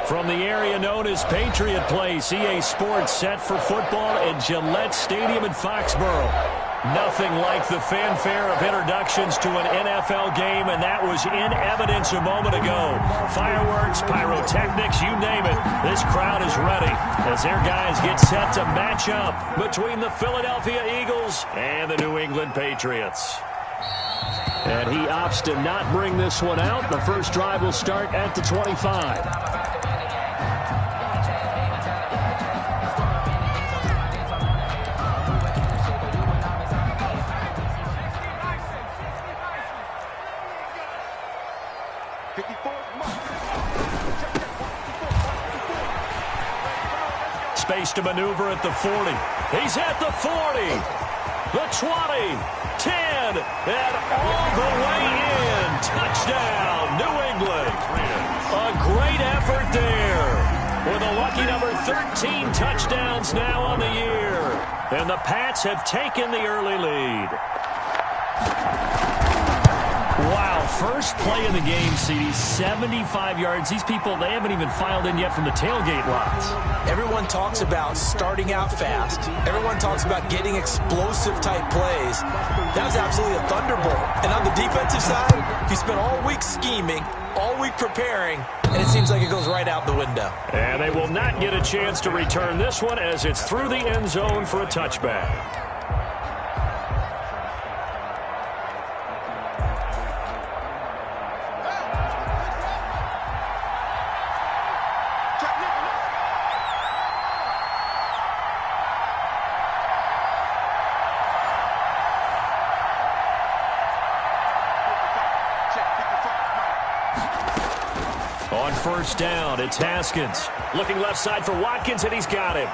From the area known as Patriot Place, EA Sports set for football at Gillette Stadium in Foxborough. Nothing like the fanfare of introductions to an NFL game, and that was in evidence a moment ago. Fireworks, pyrotechnics, you name it. This crowd is ready as their guys get set to match up between the Philadelphia Eagles and the New England Patriots. And he opts to not bring this one out. The first drive will start at the 25. Space to maneuver at the 40. He's at the 40, the 20, 10, and all the way in. Touchdown, New England. A great effort there with a lucky number 13 touchdowns now on the year. And the Pats have taken the early lead. Wow, first play of the game, CD, 75 yards. These people, they haven't even filed in yet from the tailgate lots. Everyone talks about starting out fast. Everyone talks about getting explosive-type plays. That was absolutely a thunderbolt. And on the defensive side, you spent all week scheming, all week preparing, and it seems like it goes right out the window. And they will not get a chance to return this one as it's through the end zone for a touchback. On first down, it's Haskins. Looking left side for Watkins, and he's got him.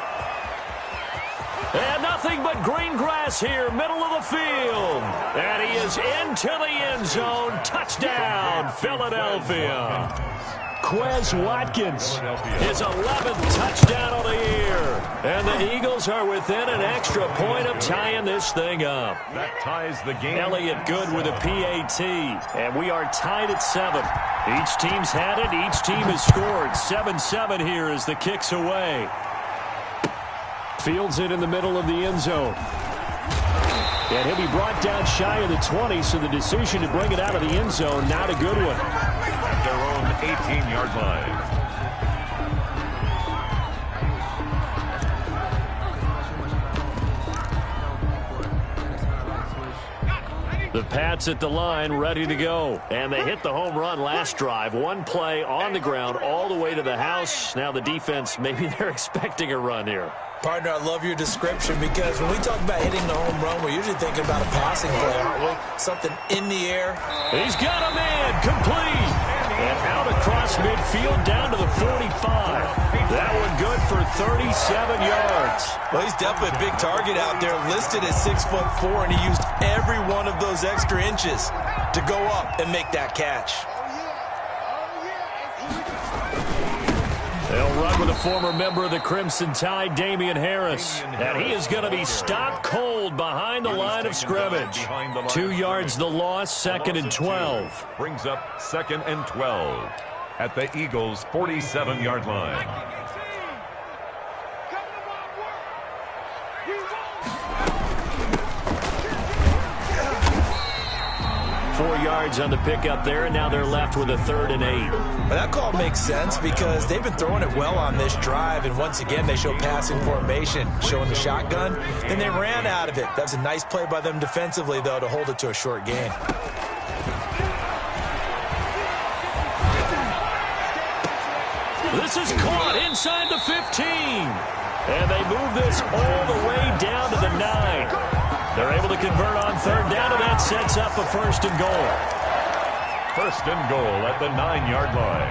And nothing but green grass here, middle of the field. And he is into the end zone. Touchdown, Philadelphia. Quez Watkins, his 11th touchdown of the year. And the Eagles are within an extra point of tying this thing up. That ties the game. Elliott good with a PAT. And we are tied at 7. Each team's had it. Each team has scored. 7-7 here as the kick's away. Fields it in the middle of the end zone. And he'll be brought down shy of the 20, so the decision to bring it out of the end zone, not a good one. At their own 18-yard line. The Pats at the line, ready to go. And they hit the home run last drive. One play on the ground all the way to the house. Now the defense, maybe they're expecting a run here. Partner, I love your description because when we talk about hitting the home run, we're usually thinking about a passing play, aren't we? Something in the air. He's got a man, complete. And out across midfield down to the 45. That one good for 37 yards. Well, he's definitely a big target out there, listed at 6'4", and he used every one of those extra inches to go up and make that catch. They'll run with a former member of the Crimson Tide, Damian Harris. And he is going to be stopped cold behind the line of scrimmage. 2 yards the loss, 2nd and 12. Brings up 2nd and 12 at the Eagles' 47-yard line. Yards on the pickup there, and now they're left with a 3rd and 8. Well, that call makes sense because they've been throwing it well on this drive, and once again they show passing formation, showing the shotgun. Then they ran out of it. That's a nice play by them defensively, though, to hold it to a short gain. This is caught inside the 15. And they move this all the way down to the 9. They're able to convert on 3rd down, and that sets up a 1st and goal. 1st and goal at the 9-yard line.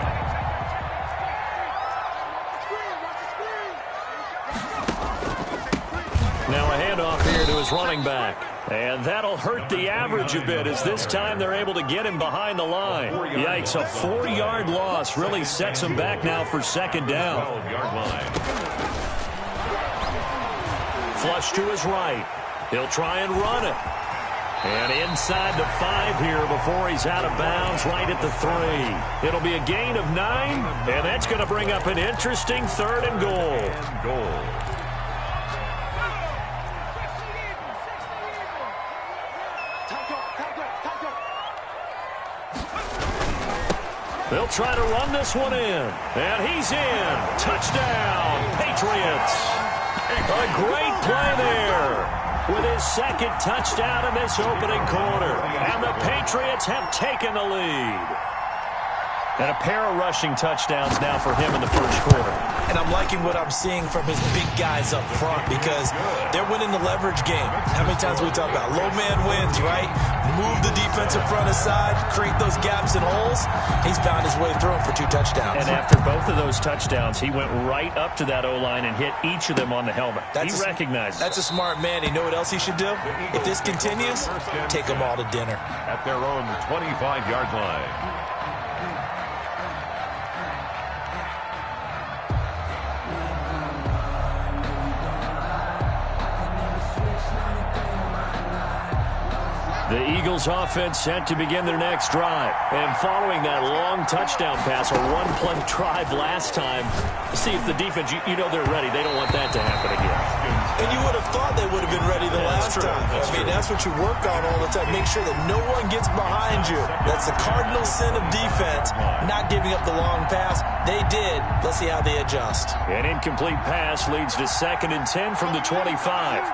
Now a handoff here to his running back. And that'll hurt the average a bit as this time they're able to get him behind the line. Yikes, a 4-yard loss really sets him back now for 2nd down. 12-yard line. Flush to his right. He'll try and run it. And inside the 5 here before he's out of bounds right at the 3. It'll be a gain of 9, and that's going to bring up an interesting 3rd and goal. They'll try to run this one in, and he's in. Touchdown, Patriots. A great play there with his 2nd touchdown in this opening quarter. And the Patriots have taken the lead. And a pair of rushing touchdowns now for him in the 1st quarter. And I'm liking what I'm seeing from his big guys up front because they're winning the leverage game. How many times we talk about low man wins, right? Move the defensive front aside, create those gaps and holes. He's found his way through them for 2 touchdowns. And after both of those touchdowns, he went right up to that O-line and hit each of them on the helmet. He recognized it. That's a smart man. You know what else he should do? If this continues, take them all to dinner. At their own 25-yard line. The Eagles offense set to begin their next drive. And following that long touchdown pass, a one-play drive last time, see if the defense, you know they're ready. They don't want that to happen again. And you would have thought they would have been ready the last time. That's what you work on all the time. Make sure that no one gets behind you. That's the cardinal sin of defense, not giving up the long pass. They did. Let's see how they adjust. An incomplete pass leads to 2nd and 10 from the 25.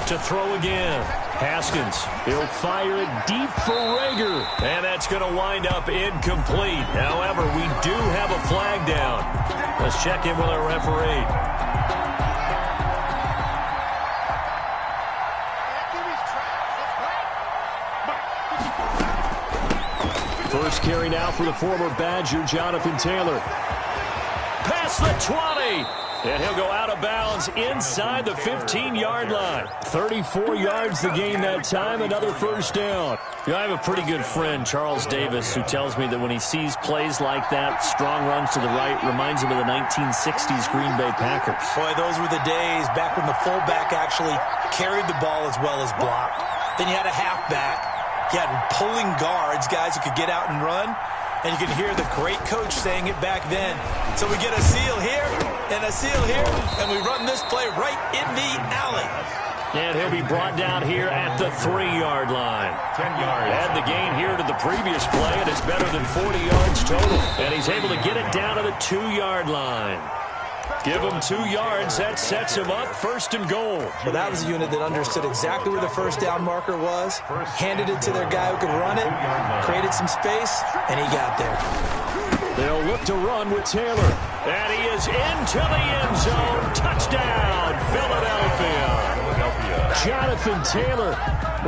To throw again. Haskins, he'll fire it deep for Rager. And that's going to wind up incomplete. However, we do have a flag down. Let's check in with our referee. First carry now for the former Badger, Jonathan Taylor. Past the 20. And he'll go out of bounds inside the 15-yard line. 34 yards the gain that time, another first down. You know, I have a pretty good friend, Charles Davis, who tells me that when he sees plays like that, strong runs to the right, reminds him of the 1960s Green Bay Packers. Boy, those were the days back when the fullback actually carried the ball as well as blocked. Then you had a halfback. You had pulling guards, guys who could get out and run. And you can hear the great coach saying it back then. So we get a seal here and a seal here, and we run this play right in the alley. And he'll be brought down here at the 3-yard line. 10 yards. Add the gain here to the previous play, and it's better than 40 yards total. And he's able to get it down to the 2-yard line. Give him 2 yards. That sets him up 1st and goal. Well, that was a unit that understood exactly where the first down marker was, handed it to their guy who could run it, created some space, and he got there. They'll look to run with Taylor. And he is into the end zone. Touchdown, Philadelphia. Jonathan Taylor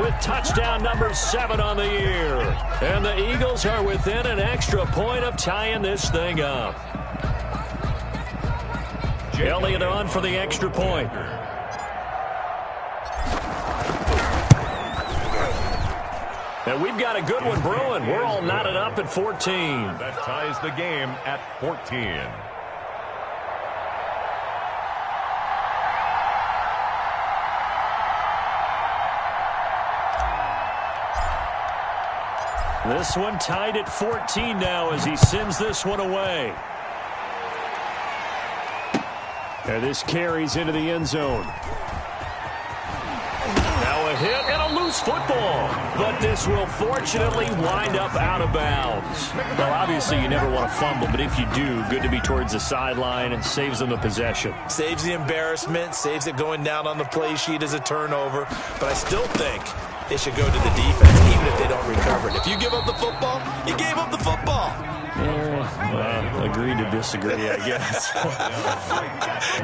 with touchdown number 7 on the year. And the Eagles are within an extra point of tying this thing up. Elliott on for the extra point. And we've got a good one brewing. We're all knotted up at 14. That ties the game at 14. This one tied at 14 now as he sends this one away. And this carries into the end zone. Now a hit and a loose football. But this will fortunately wind up out of bounds. Well, obviously you never want to fumble, but if you do, good to be towards the sideline and saves them the possession. Saves the embarrassment, saves it going down on the play sheet as a turnover. But I still think they should go to the defense, even if they don't recover it. If you give up the football, you gave up the football. Yeah, well, agree to disagree, I guess.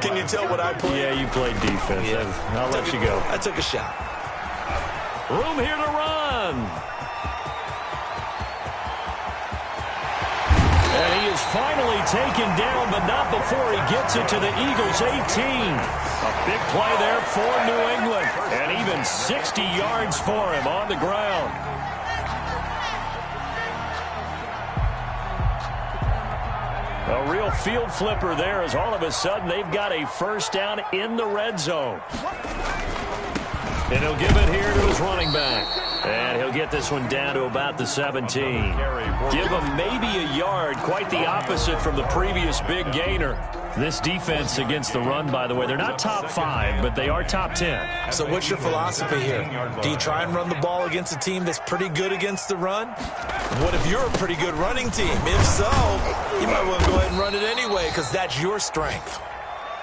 Can you tell what I played? Yeah, you played defense. Yeah. I'll let you go. I took a shot. Room here to run. And he is finally taken down, but not before he gets it to the Eagles' 18. A big play there for New England. And even 60 yards for him on the ground. A real field flipper there as all of a sudden they've got a first down in the red zone. And he'll give it here to his running back. And he'll get this one down to about the 17. Give him maybe a yard, quite the opposite from the previous big gainer. This defense against the run, by the way, they're not top 5, but they are top 10. So what's your philosophy here? Do you try and run the ball against a team that's pretty good against the run? What if you're a pretty good running team? If so, you might want to go ahead and run it anyway because that's your strength.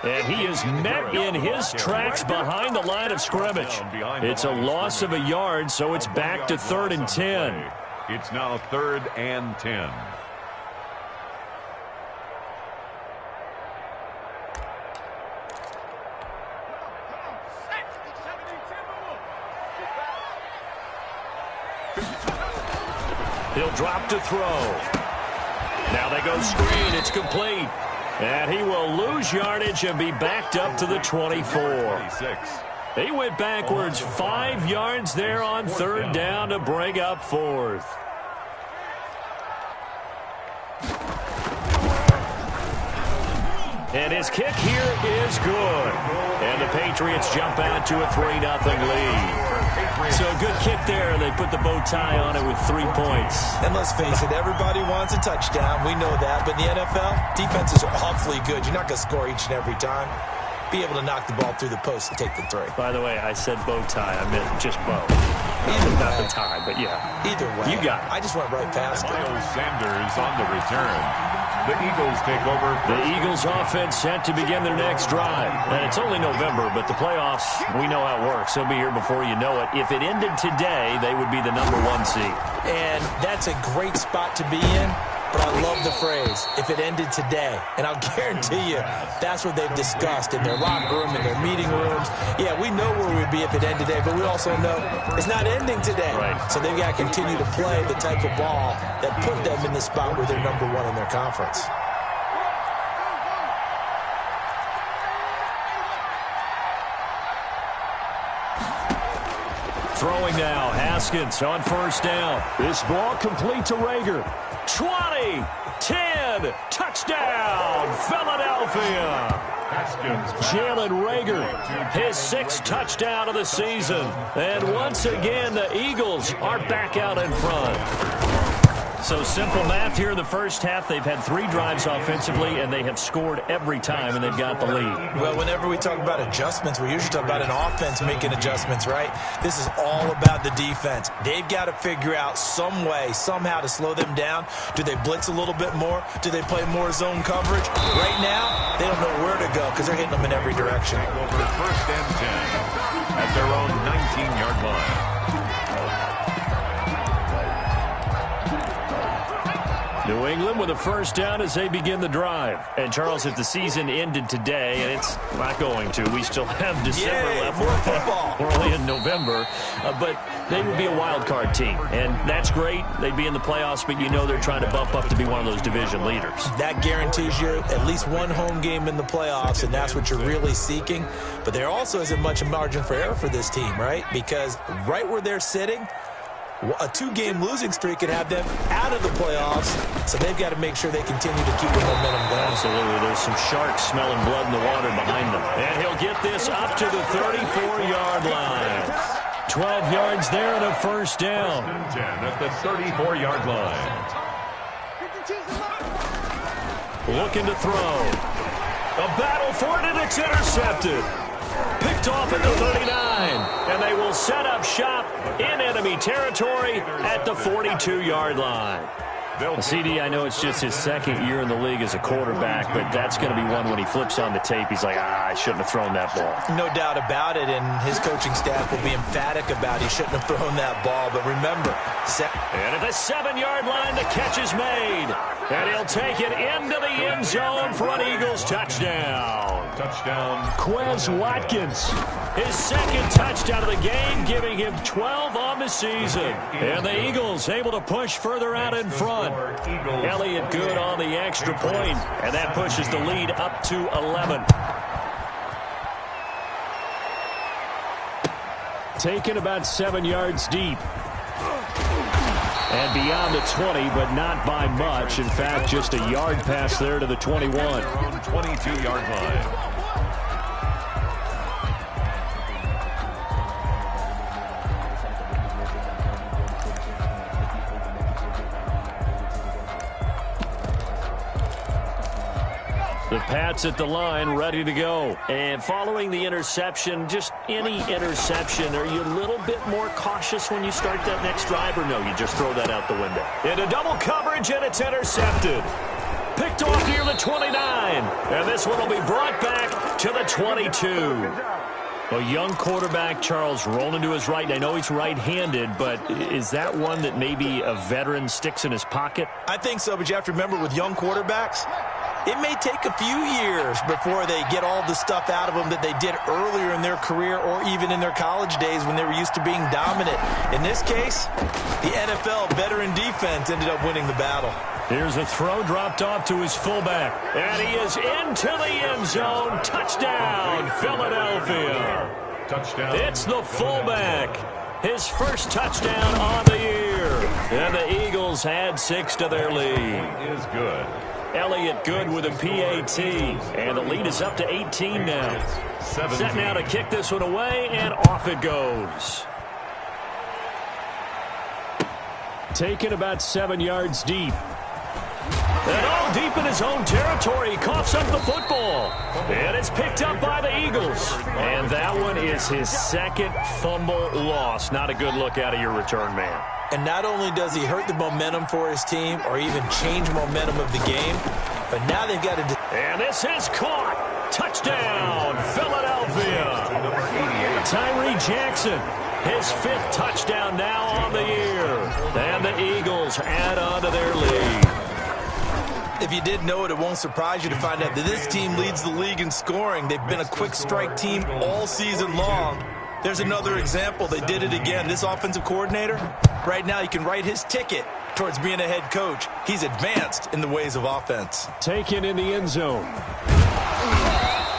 And he is met in his tracks behind the line of scrimmage. It's a loss of a yard, so it's back to 3rd and 10. It's now 3rd and 10. He'll drop to throw. Now they go screen. It's complete. And he will lose yardage and be backed up to the 24. He went backwards 5 yards there on 3rd down to bring up 4th. And his kick here is good. And the Patriots jump out to a 3-0 lead. So a good kick there. They put the bow tie on it with 3 points. And let's face it, everybody wants a touchdown. We know that. But in the NFL, defenses are awfully good. You're not going to score each and every time. Be able to knock the ball through the post and take the 3. By the way, I said bow tie. I meant just bow. Not the tie, but yeah. Either way. You got it. I just went right past it. Miles Sanders on the return. The Eagles take over. The Eagles offense set to begin their next drive. And it's only November, but the playoffs, we know how it works. They'll be here before you know it. If it ended today, they would be the #1 seed. And that's a great spot to be in. But I love the phrase, if it ended today. And I'll guarantee you, that's what they've discussed in their locker room, in their meeting rooms. Yeah, we know where we'd be if it ended today, but we also know it's not ending today. Right. So they've got to continue to play the type of ball that put them in the spot where they're #1 in their conference. Throwing now, Haskins on 1st down. This ball complete to Rager. 20, 10, touchdown, Philadelphia. Jalen Rager, his 6th touchdown of the season. And once again, the Eagles are back out in front. So simple math here in the first half. They've had 3 drives offensively, and they have scored every time, and they've got the lead. Well, whenever we talk about adjustments, we usually talk about an offense making adjustments, right? This is all about the defense. They've got to figure out some way, somehow to slow them down. Do they blitz a little bit more? Do they play more zone coverage? Right now, they don't know where to go because they're hitting them in every direction. Over 1st and 10 at their own 19-yard line. New England with a 1st down as they begin the drive. And, Charles, if the season ended today, and it's not going to, we still have December left. More football. We're only in November. But they would be a wild card team. And that's great. They'd be in the playoffs, but you know they're trying to bump up to be one of those division leaders. That guarantees you at least 1 home game in the playoffs, and that's what you're really seeking. But there also isn't much margin for error for this team, right? Because right where they're sitting, a 2-game losing streak could have them out of the playoffs, so they've got to make sure they continue to keep the momentum going. Absolutely. There's some sharks smelling blood in the water behind them. And he'll get this up to the 34-yard line. 12 yards there and a 1st down. 10 at the 34-yard line. Looking to throw. A battle for it, and it's intercepted. Picked off at the 39, and they will set up shop in enemy territory at the 42-yard line. CD, I know it's just his 2nd year in the league as a quarterback, but that's going to be one when he flips on the tape, he's like, I shouldn't have thrown that ball. No doubt about it, and his coaching staff will be emphatic about he shouldn't have thrown that ball. But remember, and at the 7-yard line, the catch is made. And he'll take it into the end zone for an Eagles touchdown. Touchdown. Quez Watkins, his 2nd touchdown of the game, giving him 12 on the season. And the Eagles able to push further out in front. Elliott good on the extra point, and that pushes the lead up to 11. Taken about 7 yards deep. And beyond the 20, but not by much. In fact, just a yard pass there to the 21. 22-yard line. The Pats at the line, ready to go. And following the interception, just any interception, are you a little bit more cautious when you start that next drive, or no, you just throw that out the window? Into double coverage, and it's intercepted. Picked off near the 29. And this one will be brought back to the 22. A young quarterback, Charles, rolling to his right. I know he's right-handed, but is that one that maybe a veteran sticks in his pocket? I think so, but you have to remember with young quarterbacks, it may take a few years before they get all the stuff out of them that they did earlier in their career or even in their college days when they were used to being dominant. In this case, the NFL veteran defense ended up winning the battle. Here's a throw dropped off to his fullback. And he is into the end zone. Touchdown, Philadelphia. Touchdown. It's the fullback. His first touchdown on the year. And the Eagles add 6 to their lead. Is good. Elliott Good with a PAT. And the lead is up to 18 now. Set now to kick this one away, and off it goes. Taken about 7 yards deep. And all deep in his own territory. He coughs up the football. And it's picked up by the Eagles. And that one is his second fumble loss. Not a good look out of your return man. And not only does he hurt the momentum for his team or even change momentum of the game, but now they've got to... And this is caught. Touchdown, Philadelphia. Tyree Jackson, his 5th touchdown now on the year. And the Eagles add on to their lead. If you didn't know it, it won't surprise you to find out that this team leads the league in scoring. They've been a quick strike team all season long. There's another example. They did it again. This offensive coordinator, right now, he can write his ticket towards being a head coach. He's advanced in the ways of offense. Taken in the end zone.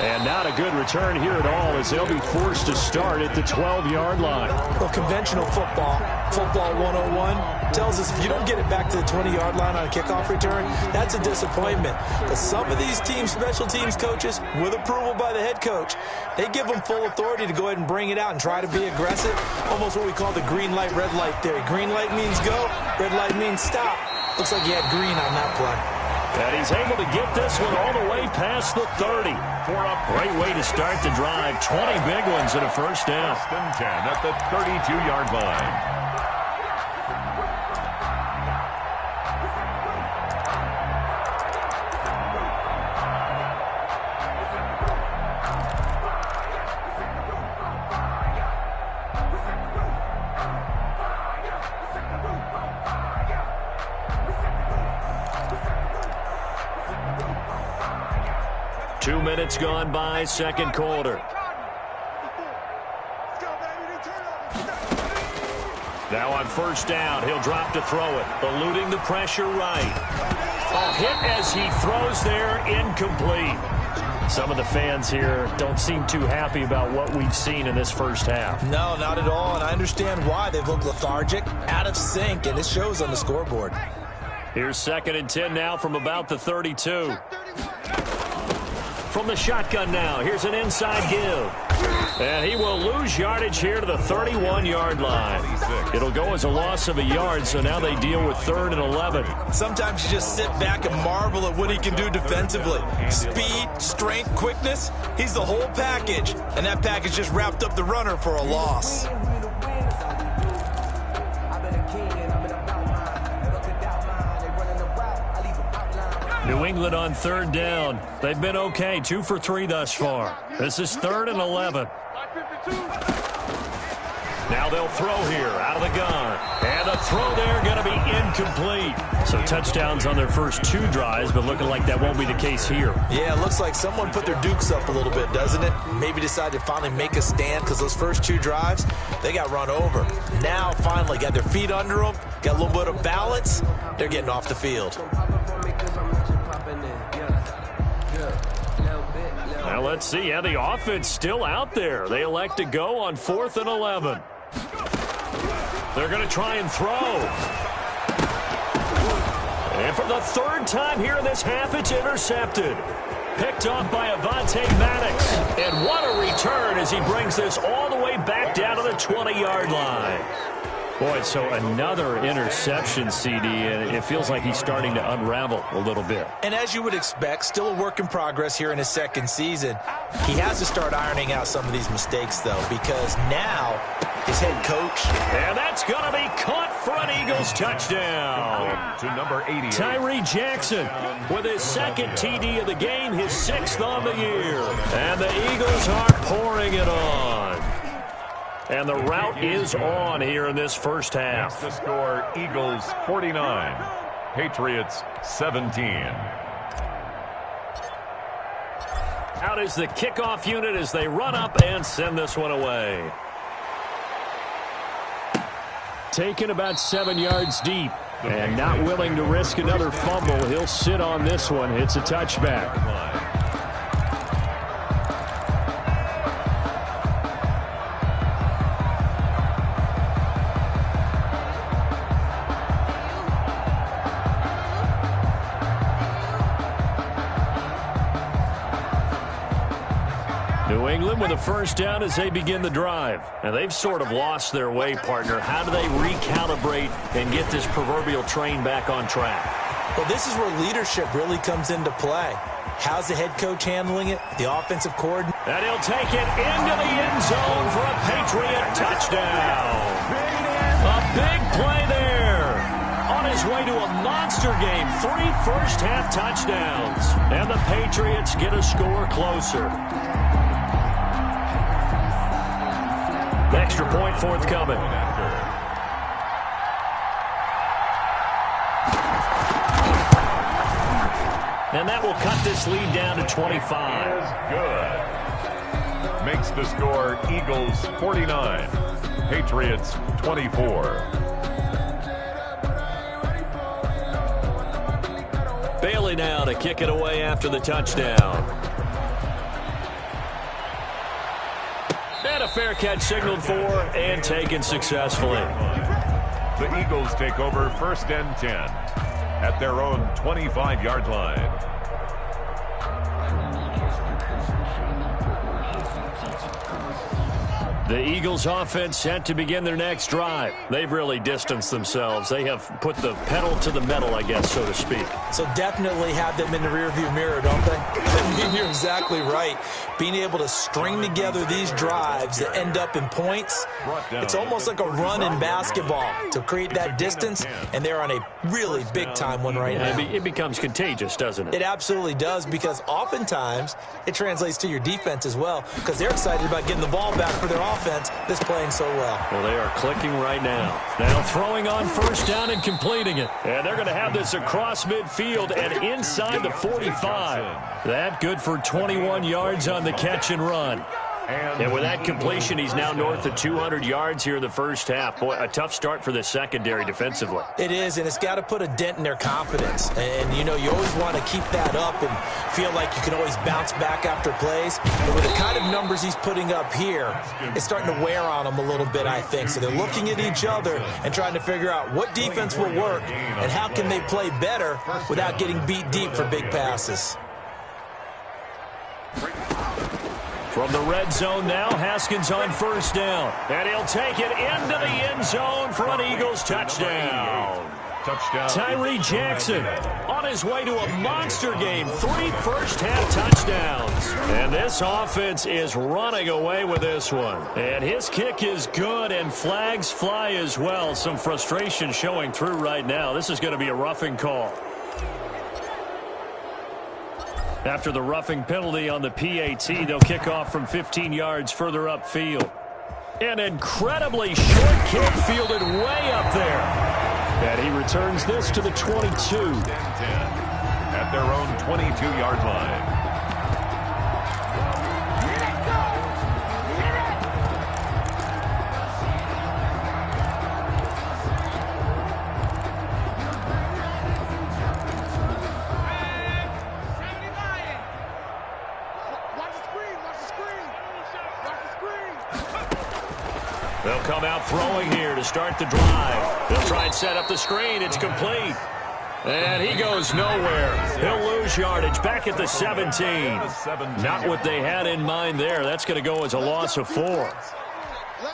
And not a good return here at all, as they'll be forced to start at the 12-yard line. Well, conventional football 101, tells us if you don't get it back to the 20-yard line on a kickoff return, that's a disappointment. But some of these teams, special teams coaches, with approval by the head coach, they give them full authority to go ahead and bring it out and try to be aggressive. Almost what we call the green light, red light theory. Green light means go, red light means stop. Looks like he had green on that play. And he's able to get this one all the way past the 30. For a great way to start the drive. 20 big ones and a first down. 10 at the 32-yard line. 2 minutes gone by, second quarter. Now on first down, he'll drop to throw it, eluding the pressure right. A hit as he throws there, incomplete. Some of the fans here don't seem too happy about what we've seen in this first half. No, not at all, and I understand why. They've looked lethargic, out of sync, and it shows on the scoreboard. Here's 2nd and 10 now from about the 32. From the shotgun now, here's an inside give. And he will lose yardage here to the 31-yard line. It'll go as a loss of a yard, so now they deal with 3rd and 11. Sometimes you just sit back and marvel at what he can do defensively. Speed, strength, quickness, he's the whole package. And that package just wrapped up the runner for a loss. New England on 3rd down. They've been okay, 2 for 3 thus far. This is 3rd and 11. Now they'll throw here out of the gun. And the throw there going to be incomplete. So touchdowns on their first 2 drives, but looking like that won't be the case here. Yeah, it looks like someone put their dukes up a little bit, doesn't it? Maybe decided to finally make a stand because those first 2 drives, they got run over. Now finally got their feet under them, got a little bit of balance. They're getting off the field. Now let's see. Yeah, the offense still out there. They elect to go on 4th and 11. They're going to try and throw. And for the 3rd time here in this half, it's intercepted. Picked off by Avonte Maddox. And what a return as he brings this all the way back down to the 20-yard line. Boy, so another interception, CD, and it feels like he's starting to unravel a little bit. And as you would expect, still a work in progress here in his second season. He has to start ironing out some of these mistakes, though, because now his head coach. And that's going to be caught for an Eagles touchdown. To number 80. Tyree Jackson with his second TD of the game, his 6th on the year. And the Eagles are pouring it on. And the route is on here in this first half. That's the score, Eagles 49, Patriots 17. Out is the kickoff unit as they run up and send this one away. Taken about 7 yards deep. And not willing to risk another fumble. He'll sit on this one. It's a touchback. New England with a first down as they begin the drive. And they've sort of lost their way, partner. How do they recalibrate and get this proverbial train back on track? Well, this is where leadership really comes into play. How's the head coach handling it? The offensive coordinator. And he'll take it into the end zone for a Patriot touchdown. A big play there. On his way to a monster game. 3 first-half touchdowns. And the Patriots get a score closer. Extra point forthcoming. And that will cut this lead down to 25. Good. Makes the score Eagles 49, Patriots 24. Bailey now to kick it away after the touchdown. And a fair catch signaled for and taken successfully. The Eagles take over 1st and 10 at their own 25-yard line. The Eagles offense set to begin their next drive. They've really distanced themselves. They have put the pedal to the metal, I guess, so to speak. So definitely have them in the rearview mirror, don't they? I mean, you're exactly right. Being able to string together these drives that end up in points, it's almost like a run in basketball to create that distance, and they're on a really big-time one right now. It becomes contagious, doesn't it? It absolutely does, because oftentimes it translates to your defense as well, because they're excited about getting the ball back for their offense that's playing so well. Well, they are clicking right now. Now throwing on first down and completing it. And they're going to have this across midfield and inside the 45. That good for 21 yards on the catch and run. And with that completion, he's now north of 200 yards here in the first half. Boy, a tough start for the secondary defensively. It is, and it's got to put a dent in their confidence. And, you know, you always want to keep that up and feel like you can always bounce back after plays. But with the kind of numbers he's putting up here, it's starting to wear on them a little bit, I think. So they're looking at each other and trying to figure out what defense will work and how can they play better without getting beat deep for big passes. From the red zone now, Haskins on first down. And he'll take it into the end zone for an Eagles touchdown. Tyree Jackson on his way to a monster game. 3 first-half touchdowns. And this offense is running away with this one. And his kick is good, and flags fly as well. Some frustration showing through right now. This is going to be a roughing call. After the roughing penalty on the PAT, they'll kick off from 15 yards further upfield. An incredibly short kick fielded way up there. And he returns this to the 22. At their own 22-yard line. They'll come out throwing here to start the drive. They'll try and set up the screen. It's complete. And he goes nowhere. He'll lose yardage back at the 17. Not what they had in mind there. That's going to go as a loss of 4.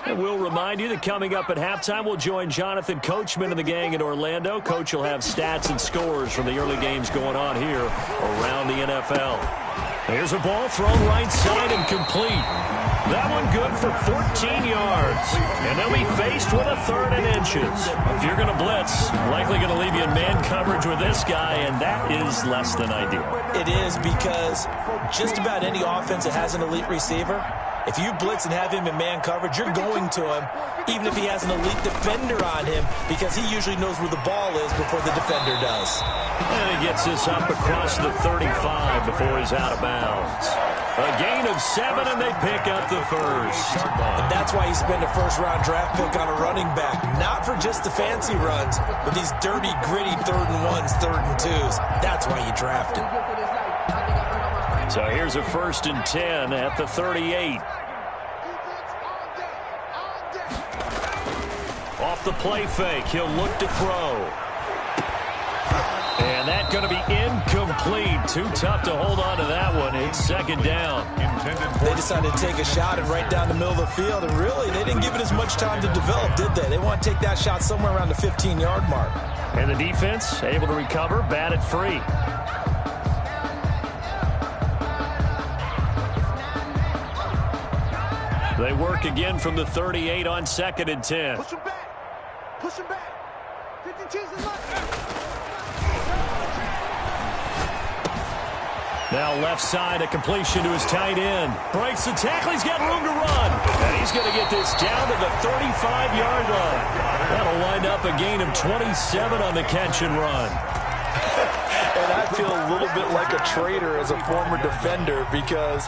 And we'll remind you that coming up at halftime, we'll join Jonathan Coachman and the gang in Orlando. Coach will have stats and scores from the early games going on here around the NFL. Here's a ball thrown right side and complete. That one good for 14 yards. And they'll be faced with a 3rd and inches. If you're going to blitz, likely going to leave you in man coverage with this guy, and that is less than ideal. It is, because just about any offense that has an elite receiver, if you blitz and have him in man coverage, you're going to him, even if he has an elite defender on him, because he usually knows where the ball is before the defender does. And he gets this up across the 35 before he's out of bounds. A gain of 7, and they pick up the first. And that's why you spend a first-round draft pick on a running back. Not for just the fancy runs, but these dirty, gritty 3rd and 1s, 3rd and 2s. That's why you draft him. So here's a 1st and 10 at the 38. Off the play fake, he'll look to throw. And that's going to be incomplete. Too tough to hold on to that one. It's 2nd down. They decided to take a shot and right down the middle of the field, and really, they didn't give it as much time to develop, did they? They want to take that shot somewhere around the 15-yard mark. And the defense able to recover, batted free. They work again from the 38 on 2nd and 10. Push him back. Push him back. 52's in left. Now left side, a completion to his tight end. Breaks the tackle, he's got room to run. And he's going to get this down to the 35-yard line. That'll wind up a gain of 27 on the catch and run. And I feel a little bit like a traitor as a former defender, because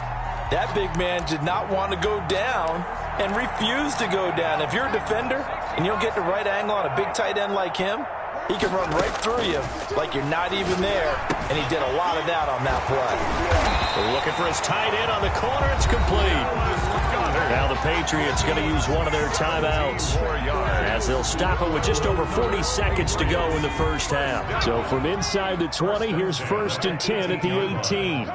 that big man did not want to go down and refused to go down. If you're a defender and you don't get the right angle on a big tight end like him, he can run right through you like you're not even there, and he did a lot of that on that play. They're looking for his tight end on the corner. It's complete. Now the Patriots going to use one of their timeouts as they'll stop it with just over 40 seconds to go in the first half. So from inside the 20, here's 1st and 10 at the 18.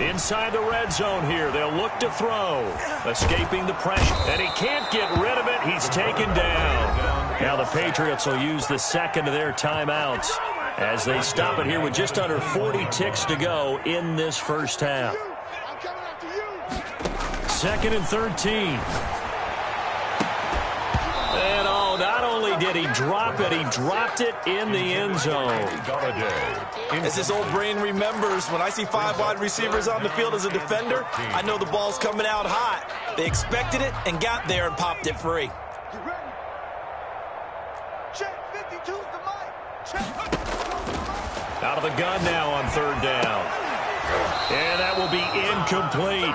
Inside the red zone here, they'll look to throw. Escaping the pressure, and he can't get rid of it. He's taken down. Now the Patriots will use the 2nd of their timeouts as they stop it here with just under 40 ticks to go in this first half. 2nd and 13. And not only did he drop it, he dropped it in the end zone. As his old brain remembers, when I see 5 wide receivers on the field as a defender, I know the ball's coming out hot. They expected it and got there and popped it free. Check, 52's the mic. Check. Out of the gun now on 3rd down. And that will be incomplete.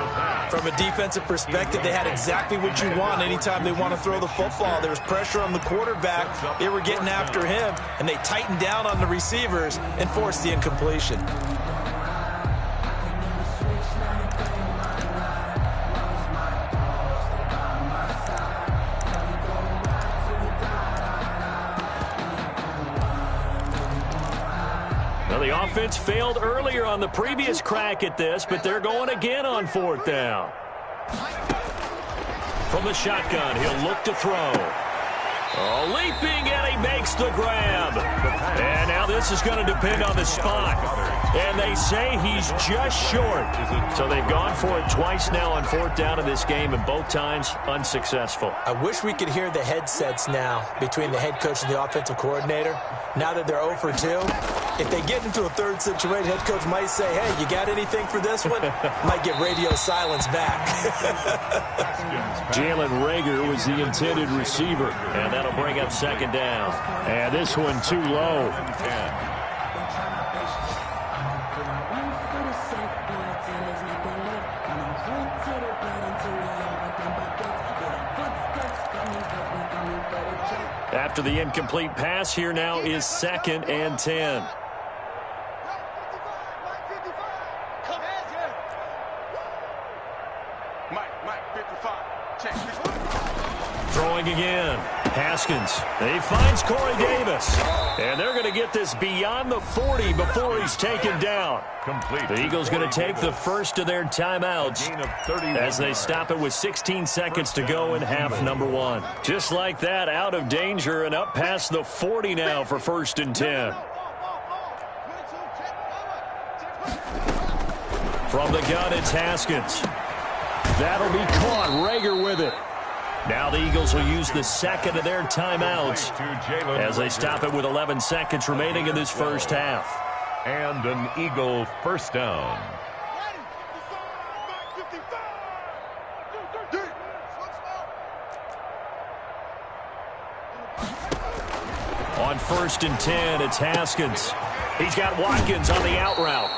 From a defensive perspective, they had exactly what you want anytime they want to throw the football. There was pressure on the quarterback. They were getting after him, and they tightened down on the receivers and forced the incompletion. The offense failed earlier on the previous crack at this, but they're going again on 4th down. From the shotgun, he'll look to throw. Oh, leaping, and he makes the grab. And now this is going to depend on the spot. And they say he's just short. So they've gone for it twice now on 4th down in this game, and both times unsuccessful. I wish we could hear the headsets now between the head coach and the offensive coordinator. Now that they're 0 for 2, if they get into a 3rd situation, head coach might say, hey, you got anything for this one? Might get radio silence back. Jalen Reagor was the intended receiver, and that'll bring up 2nd down. And this one too low. After the incomplete pass, here now is 2nd and 10. Throwing again. Haskins. He finds Corey Davis. And they're going to get this beyond the 40 before he's taken down. Complete. The Eagles going to take the first of their timeouts as they stop it with 16 seconds to go in half number 1. Just like that, out of danger and up past the 40 now for 1st and 10. From the gun, it's Haskins. That'll be caught. Rager with it. Now the Eagles will use the second of their timeouts as they stop it with 11 seconds remaining in this first half. And an Eagle first down. On 1st and 10, it's Haskins. He's got Watkins on the out route.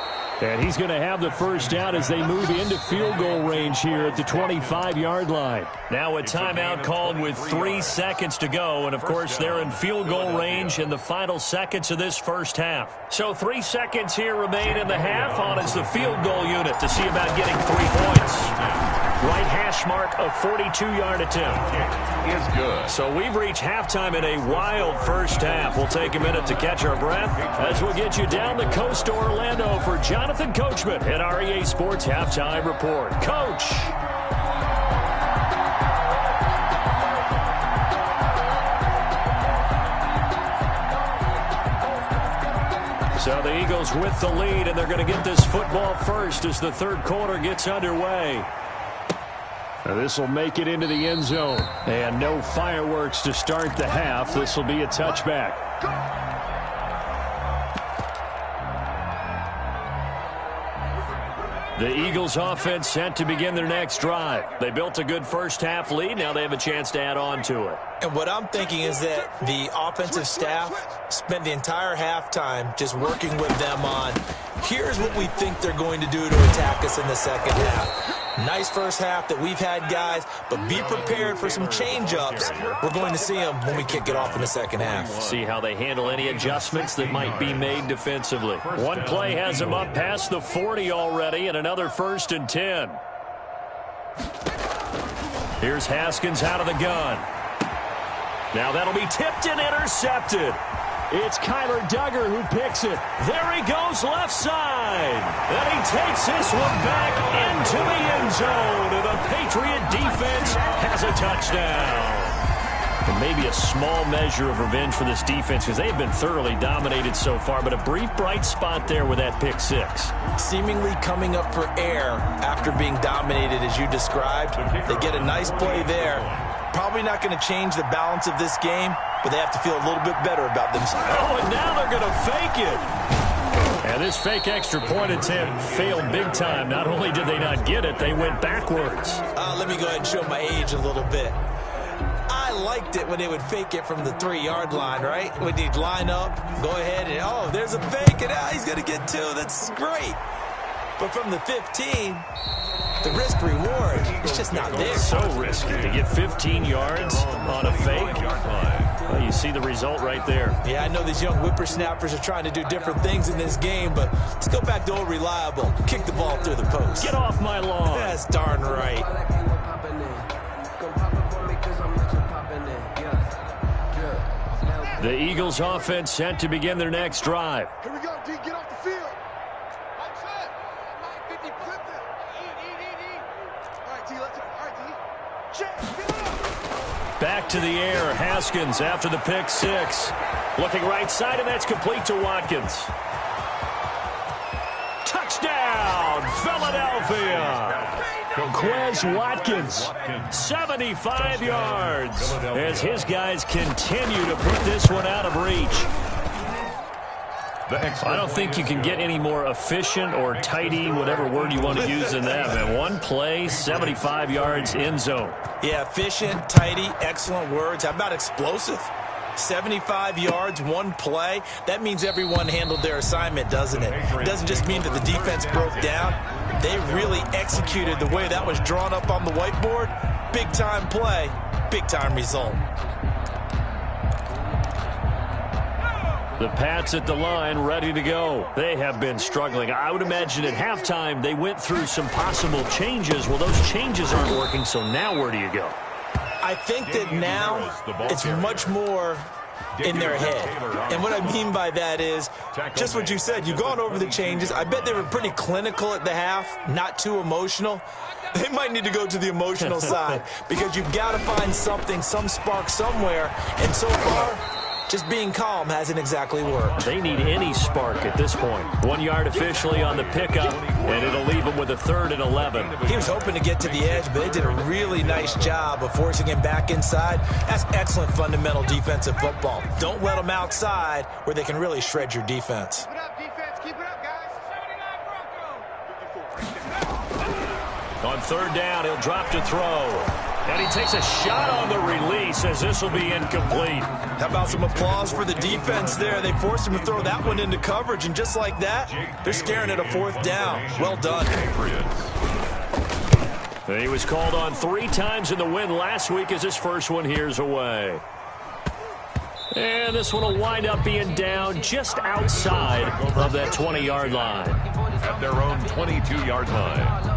And he's going to have the first down as they move into field goal range here at the 25-yard line. Now a timeout called with 3 seconds to go. And, of course, they're in field goal range in the final seconds of this first half. So 3 seconds here remain in the half. On is the field goal unit to see about getting 3 points. Right hash mark, a 42-yard attempt. Is good. So we've reached halftime in a wild first half. We'll take a minute to catch our breath as we'll get you down the coast to Orlando for Jonathan Coachman at our EA Sports Halftime Report. Coach. So the Eagles with the lead, and they're going to get this football first as the third quarter gets underway. This will make it into the end zone. And no fireworks to start the half. This will be a touchback. The Eagles offense set to begin their next drive. They built a good first half lead. Now they have a chance to add on to it. And what I'm thinking is that the offensive staff spent the entire halftime just working with them on, here's what we think they're going to do to attack us in the second half. Nice first half that we've had, guys, but be prepared for some change-ups. We're going to see them when we kick it off in the second half. See how they handle any adjustments that might be made defensively. One play has them up past the 40 already, and another 1st and 10. Here's Haskins out of the gun. Now that'll be tipped and intercepted. It's Kyler Duggar who picks it. There he goes left side. And he takes this one back into the end zone. And the Patriot defense has a touchdown. And maybe a small measure of revenge for this defense because they've been thoroughly dominated so far. But a brief bright spot there with that pick six. Seemingly coming up for air after being dominated as you described. They get a nice play there. Probably not going to change the balance of this game, but they have to feel a little bit better about themselves. Oh, and now they're going to fake it. And this fake extra point attempt failed big time. Not only did they not get it, they went backwards. Let me go ahead and show my age a little bit. I liked it when they would fake it from the 3-yard line, right? When you'd line up, go ahead and, oh, there's a fake, and he's going to get 2. That's great. But from the 15, the risk-reward is just not there. So risky to get 15 yards on a fake. Well, you see the result right there. Yeah, I know these young whippersnappers are trying to do different things in this game, but let's go back to old reliable. Kick the ball through the post. Get off my lawn. That's darn right. The Eagles offense set to begin their next drive. Here we go, D. Get off the field. Back to the air. Haskins after the pick six. Looking right side, and that's complete to Watkins. Touchdown, Philadelphia. Quez Watkins, 75 yards, as his guys continue to put this one out of reach. I don't think you can get any more efficient or tidy, whatever word you want to use in that, man. One play, 75 yards, end zone. Yeah, efficient, tidy, excellent words. How about explosive? 75 yards, one play. That means everyone handled their assignment, doesn't it? It doesn't just mean that the defense broke down. They really executed the way that was drawn up on the whiteboard. Big-time play, big-time result. The Pats at the line, ready to go. They have been struggling. I would imagine at halftime they went through some possible changes. Well, those changes aren't working, so now where do you go? I think that now it's much more in their head. And what I mean by that is just what you said. You've gone over the changes. I bet they were pretty clinical at the half, not too emotional. They might need to go to the emotional side because you've got to find something, some spark somewhere. And so far, just being calm hasn't exactly worked. They need any spark at this point. 1 yard officially on the pickup, and it'll leave them with a 3rd and 11. He was hoping to get to the edge, but they did a really nice job of forcing him back inside. That's excellent fundamental defensive football. Don't let them outside where they can really shred your defense. Keep it up, defense. Keep it up, guys. 79 Broncos. On 3rd down, he'll drop to throw. And he takes a shot on the release as this will be incomplete. How about some applause for the defense there? They forced him to throw that one into coverage, and just like that, they're scaring at a 4th down. Well done. He was called on 3 times in the win last week as his first one here's away. And this one will wind up being down just outside of that 20-yard line. At their own 22-yard line.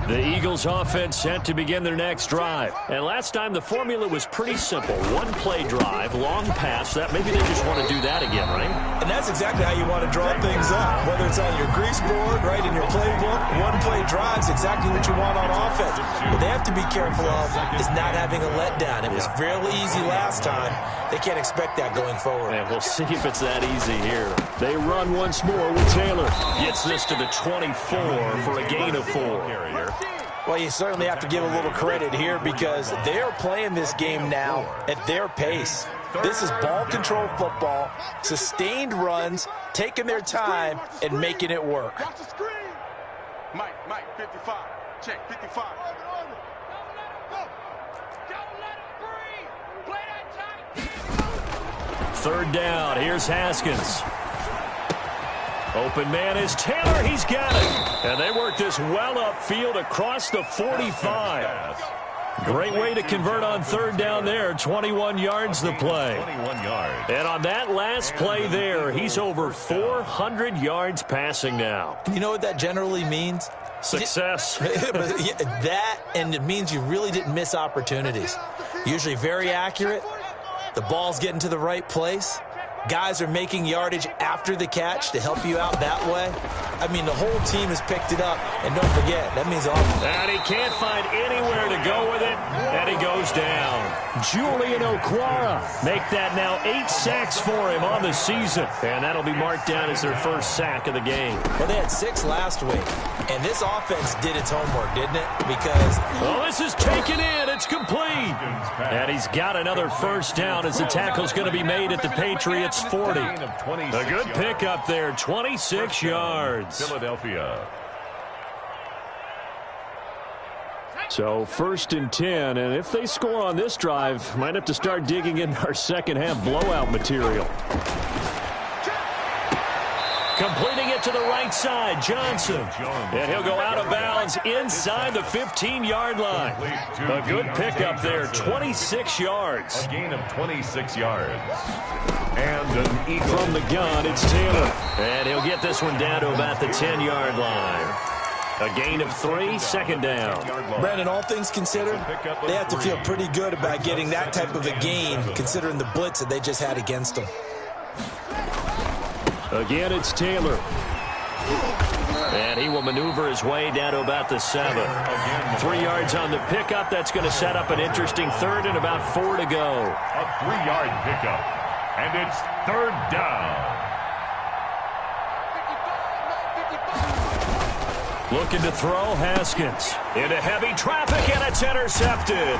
The Eagles offense set to begin their next drive. And last time the formula was pretty simple. 1-play drive, long pass. That maybe they just want to do that again, right? And that's exactly how you want to draw things up. Whether it's on your grease board, right, in your playbook, 1-play drive is exactly what you want on offense. What they have to be careful of is not having a letdown. It was fairly easy last time. They can't expect that going forward. And we'll see if it's that easy here. They run once more with Taylor. Gets this to the 24 for a gain of 4. Well, you certainly have to give a little credit here because they're playing this game now at their pace. This is ball control football, sustained runs, taking their time and making it work. Watch the screen. Mike, 55. Check, 55. Go. Don't let him breathe. Play that tight. 3rd down. Here's Haskins. Open man is Taylor. He's got it. And they work this well upfield across the 45. Great way to convert on 3rd down there. 21 yards the play. 21 yards. And on that last play there, he's over 400 yards passing now. You know what that generally means? Success. That, and it means you really didn't miss opportunities. Usually very accurate. The ball's getting to the right place. Guys are making yardage after the catch to help you out that way. I mean, the whole team has picked it up. And don't forget, that means offense. And he can't find anywhere to go with it. And he goes down. Julian Okwara make that now 8 sacks for him on the season. And that'll be marked down as their first sack of the game. Well, they had 6 last week. And this offense did its homework, didn't it? Because... well, this is taken in. It's complete. And he's got another first down as the tackle's going to be made at the Patriots 40. A good pickup there, 26 yards. Philadelphia. So 1st and 10, and if they score on this drive, might have to start digging in our second half blowout material. Completing it to the right side, Johnson. And he'll go out of bounds inside the 15-yard line. A good pickup there, 26 yards. A gain of 26 yards. And an Eagle. From the gun, it's Taylor. And he'll get this one down to about the 10-yard line. A gain of 3, 2nd down. Brandon, all things considered, they have to feel pretty good about getting that type of a gain, considering the blitz that they just had against them. Again, it's Taylor. And he will maneuver his way down to about the 7. 3 yards on the pickup. That's going to set up an interesting 3rd and about 4 to go. A 3-yard pickup. And it's 3rd down. Looking to throw, Haskins. Into heavy traffic, and it's intercepted.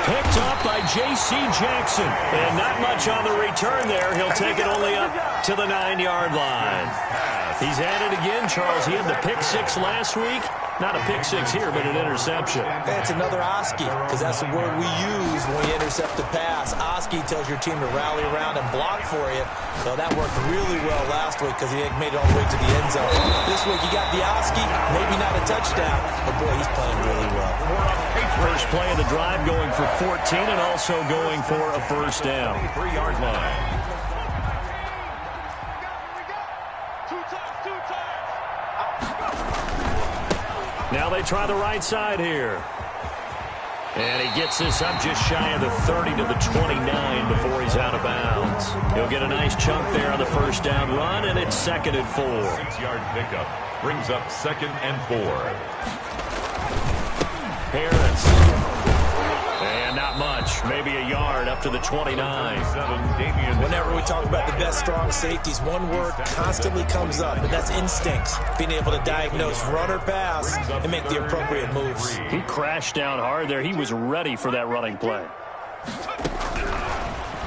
Picked up by J.C. Jackson. And not much on the return there. He'll take it only up to the 9-yard line. He's at it again, Charles. He had the pick 6 last week. Not a pick 6 here, but an interception. That's another Oski, because that's the word we use when we intercept the pass. Oski tells your team to rally around and block for you. So that worked really well last week because he made it all the way to the end zone. This week he got the Oski, maybe not a touchdown, but boy, he's playing really well. First play of the drive going for 14 and also going for a first down. 3-yard line. Now Now they try the right side here. And he gets this up just shy of the 30 to the 29 before he's out of bounds. He'll get a nice chunk there on the first down run, and it's 2nd and 4. 6-yard pickup brings up 2nd and 4. Harris. And not much. Maybe a yard up to the 29. Whenever we talk about the best strong safeties, one word constantly comes up, and that's instincts. Being able to diagnose run or pass and make the appropriate moves. He crashed down hard there. He was ready for that running play.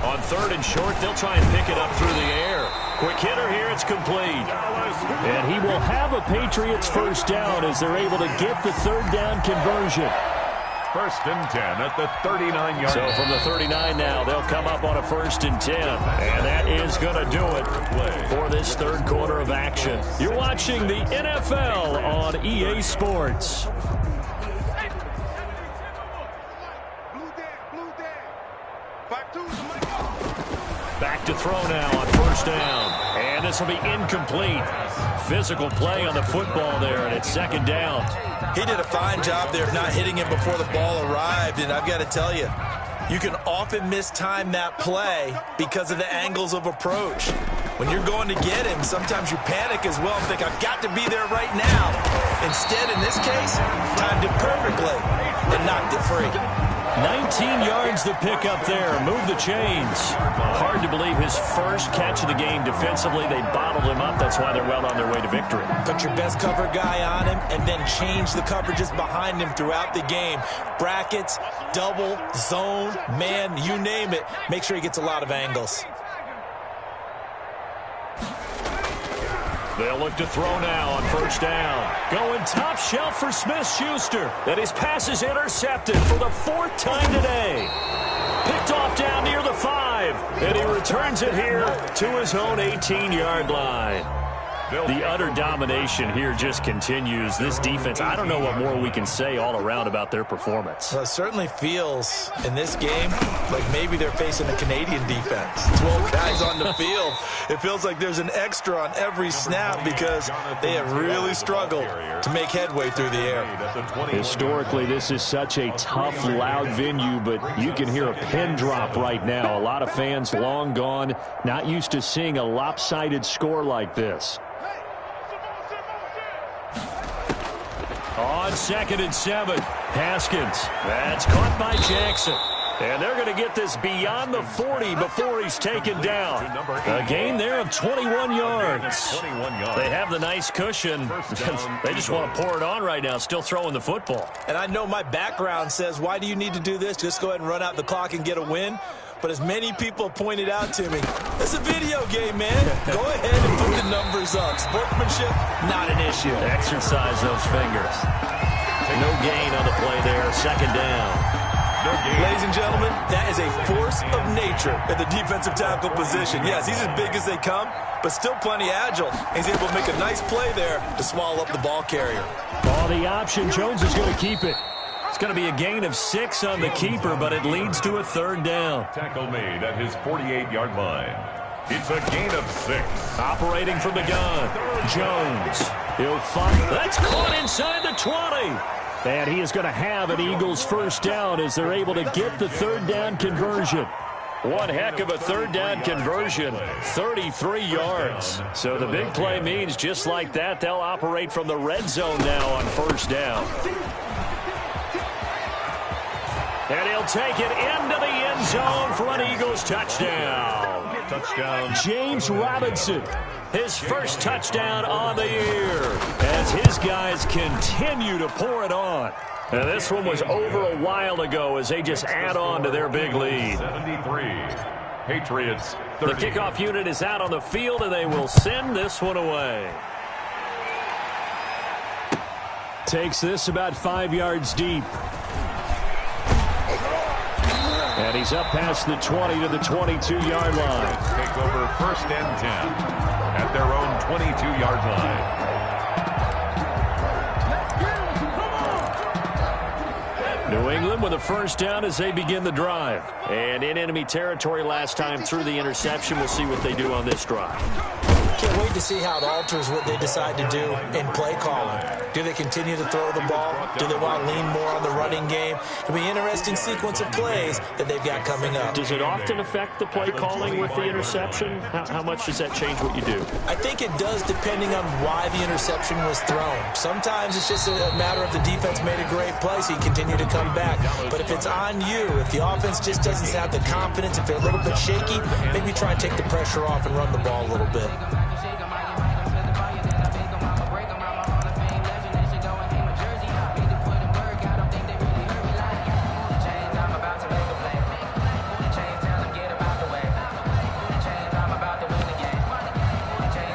On 3rd and short, they'll try and pick it up through the air. Quick hitter here, it's complete. And he will have a Patriots first down as they're able to get the 3rd down conversion. 1st and 10 at the 39-yard. So from the 39 now, they'll come up on a 1st and 10. And that is going to do it for this 3rd quarter of action. You're watching the NFL on EA Sports. Back to throw now on 1st down. And this will be incomplete. Physical play on the football there, and it's 2nd down. He did a fine job there of not hitting him before the ball arrived, and I've got to tell you, you can often mistime that play because of the angles of approach. When you're going to get him, sometimes you panic as well and think, I've got to be there right now. Instead, in this case, timed it perfectly and knocked it free. 19 yards the pick up there. Move the chains. Hard to believe his first catch of the game defensively. They bottled him up. That's why they're well on their way to victory. Put your best cover guy on him and then change the coverages behind him throughout the game. Brackets, double, zone, man, you name it. Make sure he gets a lot of angles. They'll look to throw now on 1st down. Going top shelf for Smith-Schuster. And his pass is intercepted for the 4th time today. Picked off down near the 5. And he returns it here to his own 18-yard line. The utter domination here just continues. This defense, I don't know what more we can say all around about their performance. Well, it certainly feels in this game like maybe they're facing a Canadian defense. 12 guys on the field. It feels like there's an extra on every snap because they have really struggled to make headway through the air. Historically, this is such a tough, loud venue, but you can hear a pin drop right now. A lot of fans long gone, not used to seeing a lopsided score like this. On 2nd and 7, Haskins. That's caught by Jackson. And they're going to get this beyond the 40 before he's taken down. A gain there of 21 yards. They have the nice cushion. They just want to pour it on right now, still throwing the football. And I know my background says, why do you need to do this? Just go ahead and run out the clock and get a win. But as many people pointed out to me, it's a video game, man. Go ahead and put the numbers up. Sportsmanship, not an issue. Exercise those fingers. No gain on the play there. 2nd down. No gain. Ladies and gentlemen, that is a force of nature at the defensive tackle position. Yes, he's as big as they come, but still plenty agile. He's able to make a nice play there to swallow up the ball carrier. Oh, the option. Jones is going to keep it. It's going to be a gain of 6 on the keeper, but it leads to a 3rd down. Tackle made at his 48-yard line. It's a gain of 6. Operating from the gun. Jones. He'll find. That's caught inside the 20. And he is going to have an Eagles first down as they're able to get the 3rd down conversion. One heck of a 3rd down conversion. 33 yards. So the big play means just like that, they'll operate from the red zone now on 1st down. And he'll take it into the end zone for an Eagles touchdown. Touchdown. James Robinson, his first touchdown on the year as his guys continue to pour it on. And this one was over a while ago as they just add on to their big lead. 73. Patriots 30. The kickoff unit is out on the field, and they will send this one away. Takes this about 5 yards deep. And he's up past the 20 to the 22-yard line. Take over 1st and 10 at their own 22-yard line. New England with a first down as they begin the drive. And in enemy territory last time through the interception. We'll see what they do on this drive. Can't wait to see how it alters what they decide to do in play calling. Do they continue to throw the ball? Do they want to lean more on the running game? It'll be an interesting sequence of plays that they've got coming up. Does it often affect the play calling with the interception? How much does that change what you do? I think it does depending on why the interception was thrown. Sometimes it's just a matter of the defense made a great play, so you continue to come back. But if it's on you, if the offense just doesn't have the confidence, if they're a little bit shaky, maybe try and take the pressure off and run the ball a little bit.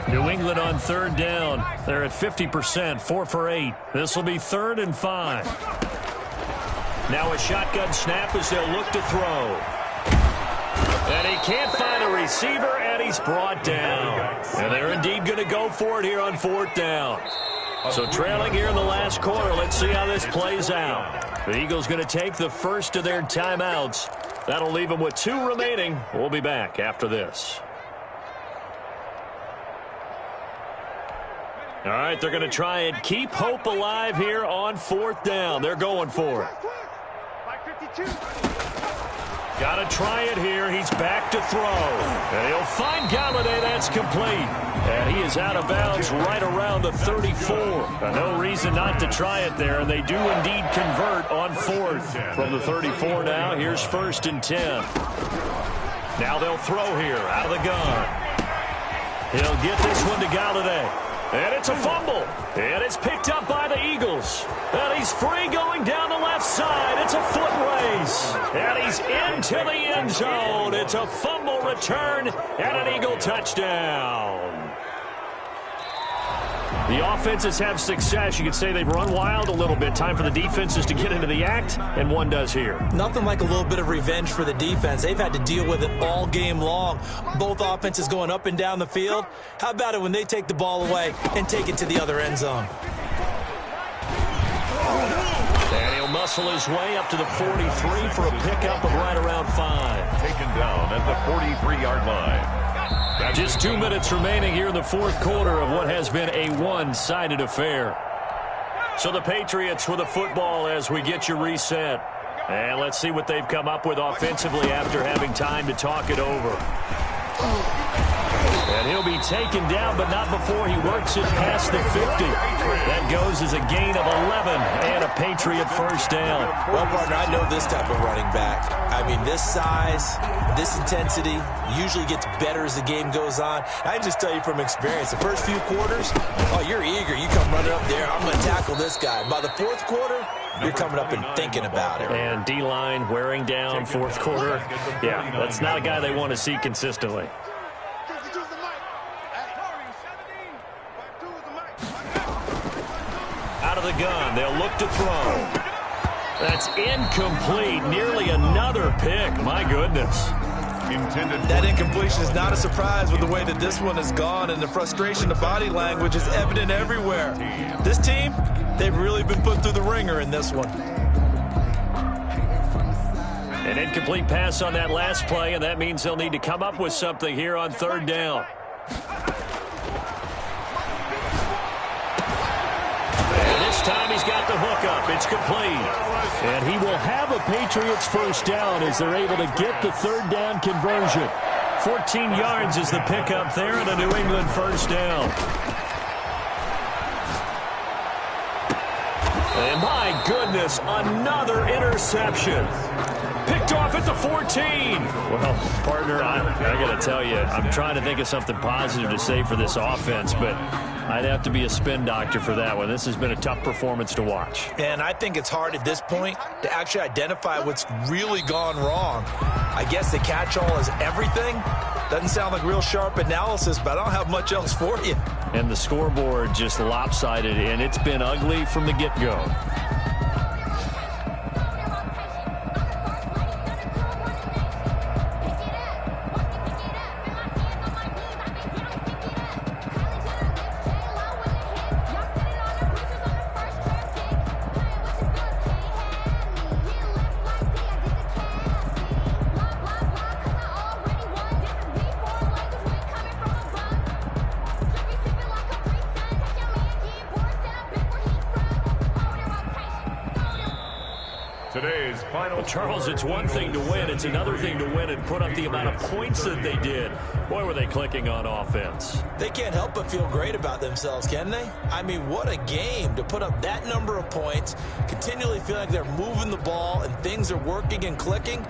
New England on third down. They're at 50%, 4 for 8. This will be 3rd and 5. Now a shotgun snap as they'll look to throw. And he can't find a receiver, and he's brought down. And they're indeed going to go for it here on 4th down. So trailing here in the last quarter, let's see how this plays out. The Eagles going to take the first of their timeouts. That'll leave them with 2 remaining. We'll be back after this. All right, they're going to try and keep hope alive here on 4th down. They're going for it. Got to try it here. He's back to throw. And he'll find Galladay. That's complete. And he is out of bounds right around the 34. No reason not to try it there. And they do indeed convert on 4th. From the 34 now, here's 1st and 10. Now they'll throw here out of the gun. He'll get this one to Galladay. And it's a fumble. And it's picked up by the Eagles. And he's free going down the left side. It's a foot race. And he's into the end zone. It's a fumble return and an Eagle touchdown. The offenses have success. You could say they've run wild a little bit. Time for the defenses to get into the act, and one does here. Nothing like a little bit of revenge for the defense. They've had to deal with it all game long. Both offenses going up and down the field. How about it when they take the ball away and take it to the other end zone? And he'll muscle his way up to the 43 for a pickup of right around 5. Taken down at the 43-yard line. Just 2 minutes remaining here in the 4th quarter of what has been a one-sided affair. So the Patriots with the football as we get you reset. And let's see what they've come up with offensively after having time to talk it over. And he'll be taken down, but not before he works it past the 50. That goes as a gain of 11 and a Patriot first down. Well, partner, I know this type of running back. I mean, this size, this intensity usually gets better as the game goes on. I can just tell you from experience, the first few quarters, oh, you're eager. You come running up there, I'm going to tackle this guy. By the 4th quarter, you're coming up and thinking about it. And D-line wearing down 4th quarter. Yeah, that's not a guy they want to see consistently. Out of the gun, they'll look to throw. That's incomplete. Nearly another pick. My goodness. That incompletion is not a surprise with the way that this one has gone, and the frustration, the body language is evident everywhere. This team, they've really been put through the ringer in this one. An incomplete pass on that last play, and that means they'll need to come up with something here on 3rd down. Time he's got the hook up. It's complete. And he will have a Patriots first down as they're able to get the 3rd down conversion. 14 yards is the pickup there and a New England first down. And my goodness, another interception. Picked off at the 14. Well, partner, I got to tell you, I'm trying to think of something positive to say for this offense, but I'd have to be a spin doctor for that one. This has been a tough performance to watch. And I think it's hard at this point to actually identify what's really gone wrong. I guess the catch-all is everything. Doesn't sound like real sharp analysis, but I don't have much else for you. And the scoreboard just lopsided, and it's been ugly from the get-go. final. Well, Charles, it's one thing to win. It's another thing to win and put up the amount of points that they did. Boy, were they clicking on offense. They can't help but feel great about themselves, can they? I mean, what a game to put up that number of points, continually feel like they're moving the ball and things are working and clicking.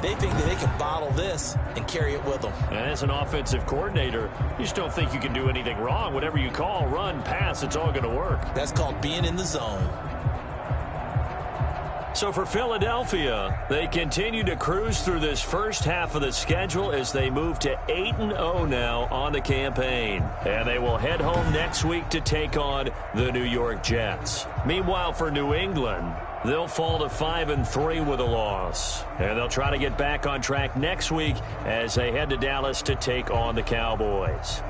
They think that they can bottle this and carry it with them. And as an offensive coordinator, you just don't think you can do anything wrong. Whatever you call, run, pass, it's all going to work. That's called being in the zone. So for Philadelphia, they continue to cruise through this first half of the schedule as they move to 8-0 now on the campaign. And they will head home next week to take on the New York Jets. Meanwhile, for New England, they'll fall to 5-3 with a loss. And they'll try to get back on track next week as they head to Dallas to take on the Cowboys.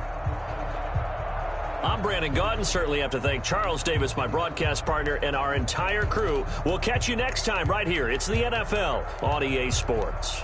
I'm Brandon Gaudin. Certainly have to thank Charles Davis, my broadcast partner, and our entire crew. We'll catch you next time right here. It's the NFL on EA Sports.